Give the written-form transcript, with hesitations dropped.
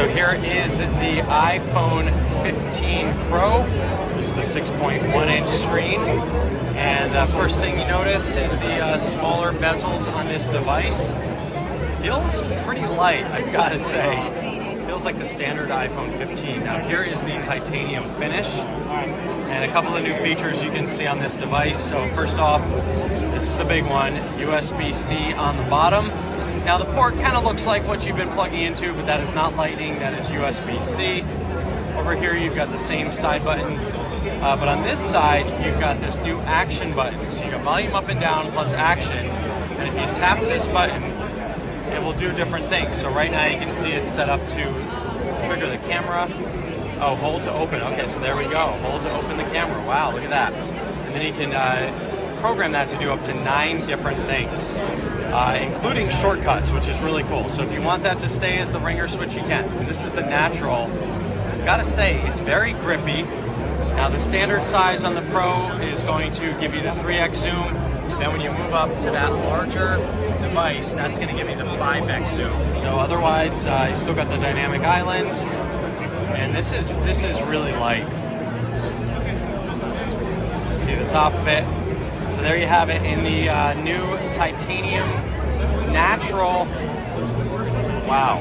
So here is the iPhone 15 Pro. This is the 6.1-inch screen. And first thing you notice is the smaller bezels on this device. Feels pretty light, I've got to say. Feels like the standard iPhone 15. Now here is the titanium finish. And a couple of new features you can see on this device. So first off, this is the big one, USB-C on the bottom. Now the port kind of looks like what you've been plugging into, but that is not Lightning, that is USB-C. Over here you've got the same side button, but on this side you've got this new action button. So you got volume up and down plus action, and if you tap this button, it will do different things. So right now you can see it's set up to trigger the camera. Oh, hold to open. Okay, so there we go. Hold to open the camera. Wow, look at that. And then you can program that to do up to 9 different things, including shortcuts, which is really cool. So if you want that to stay as the ringer switch, you can. And this is the natural. Gotta say, it's very grippy. Now the standard size on the Pro is going to give you the 3x zoom. Then when you move up to that larger device, that's going to give you the 5x zoom. So otherwise, you still got the dynamic island, and this is really light. See the top of it. So there you have it in the new titanium natural. Wow.